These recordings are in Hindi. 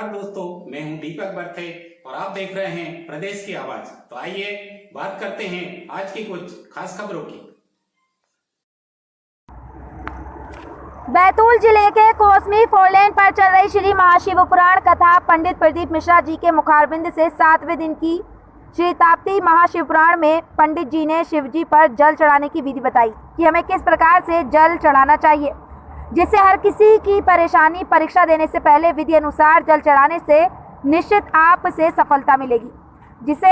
नमस्कार दोस्तों, मैं हूं दीपक बर्थे और आप देख रहे हैं प्रदेश की आवाज। तो आइए बात करते हैं आज की कुछ खास खबरों की। बैतूल जिले के कोसमी फोरलेन पर चल रही श्री महाशिवपुराण कथा पंडित प्रदीप मिश्रा जी के मुखारबिंद से 7वें दिन की श्री ताप्ती महाशिवपुराण में पंडित जी ने शिवजी पर जल चढ़ाने की विधि बताई कि हमें किस प्रकार से जल चढ़ाना चाहिए, जिससे हर किसी की परेशानी परीक्षा देने से पहले विधि अनुसार जल चढ़ाने से निश्चित आप से सफलता मिलेगी, जिसे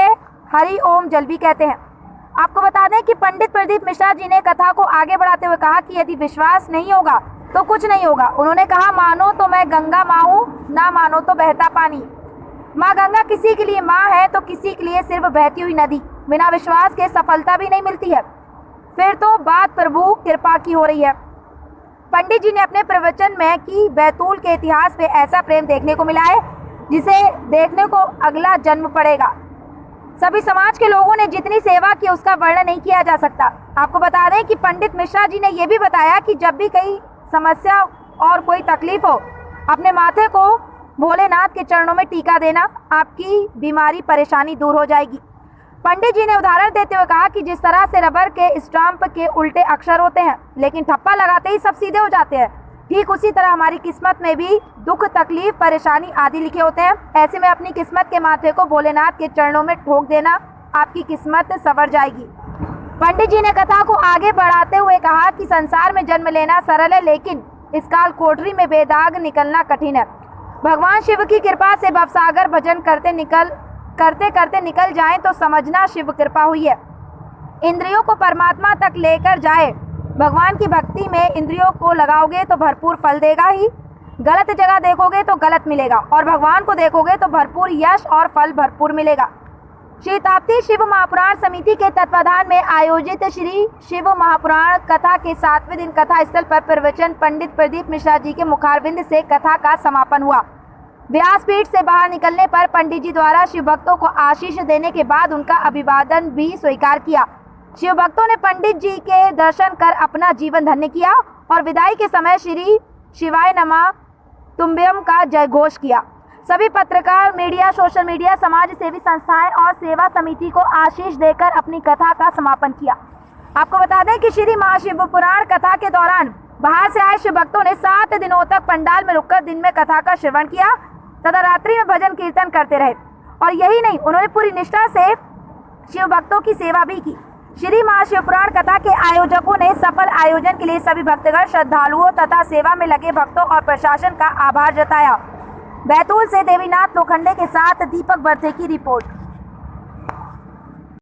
हरि ओम जल भी कहते हैं। आपको बता दें कि पंडित प्रदीप मिश्रा जी ने कथा को आगे बढ़ाते हुए कहा कि यदि विश्वास नहीं होगा तो कुछ नहीं होगा। उन्होंने कहा, मानो तो मैं गंगा माँ हूँ, ना मानो तो बहता पानी। माँ गंगा किसी के लिए माँ है तो किसी के लिए सिर्फ बहती हुई नदी। बिना विश्वास के सफलता भी नहीं मिलती है, फिर तो बात प्रभु कृपा की हो रही है। पंडित जी ने अपने प्रवचन में कि बैतूल के इतिहास में ऐसा प्रेम देखने को मिला है जिसे देखने को अगला जन्म पड़ेगा। सभी समाज के लोगों ने जितनी सेवा की उसका वर्णन नहीं किया जा सकता। आपको बता दें कि पंडित मिश्रा जी ने यह भी बताया कि जब भी कई समस्या और कोई तकलीफ हो, अपने माथे को भोलेनाथ के चरणों में टीका देना, आपकी बीमारी परेशानी दूर हो जाएगी। पंडित जी ने उदाहरण देते हुए कहा कि जिस तरह से रबर के स्टाम्प के उल्टे अक्षर होते हैं लेकिन ठप्पा लगाते ही सब सीधे हो जाते हैं, ठीक उसी तरह हमारी किस्मत में भी दुख, तकलीफ, परेशानी आदि लिखे होते हैं। ऐसे में अपनी किस्मत के माथे को भोलेनाथ के चरणों में ठोक देना, आपकी किस्मत संवर जाएगी। पंडित जी ने कथा को आगे बढ़ाते हुए कहा कि संसार में जन्म लेना सरल है, लेकिन इस काल कोठरी में बेदाग निकलना कठिन है। भगवान शिव की कृपा से भवसागर भजन करते करते निकल जाएं तो समझना शिव कृपा हुई है। इंद्रियों को परमात्मा तक लेकर जाए। भगवान की भक्ति में इंद्रियों को लगाओगे तो भरपूर फल देगा ही। गलत जगह देखोगे तो गलत मिलेगा और भगवान को देखोगे तो भरपूर यश और फल भरपूर मिलेगा। श्री ताप्ती शिव महापुराण समिति के तत्वाधान में आयोजित श्री शिव महापुराण कथा के 7वें दिन कथा स्थल पर प्रवचन पंडित प्रदीप मिश्रा जी के मुखारबिंद से कथा का समापन हुआ। व्यासपीठ से बाहर निकलने पर पंडित जी द्वारा शिव भक्तों को आशीष देने के बाद उनका अभिवादन भी स्वीकार किया। शिव भक्तों ने पंडित जी के दर्शन कर अपना जीवन धन्य किया और विदाई के समय श्री शिवाय नमः तुम्भ्यम का जय घोष किया। सभी पत्रकार, मीडिया, सोशल मीडिया, समाज सेवी संस्थाएं और सेवा समिति को आशीष देकर अपनी कथा का समापन किया। आपको बता दें कि श्री महाशिवपुराण कथा के दौरान बाहर से आए शिव भक्तों ने 7 दिनों तक पंडाल में रुककर दिन में कथा का श्रवण किया तथा रात्रि में भजन कीर्तन करते रहे। और यही नहीं, उन्होंने पूरी निष्ठा से शिव भक्तों की सेवा भी की। श्री महाशिवपुराण कथा के आयोजकों ने सफल आयोजन के लिए सभी भक्तगण, श्रद्धालुओं तथा सेवा में लगे भक्तों और प्रशासन का आभार जताया। बैतूल से देवीनाथ लोखंडे के साथ दीपक बर्थे की रिपोर्ट।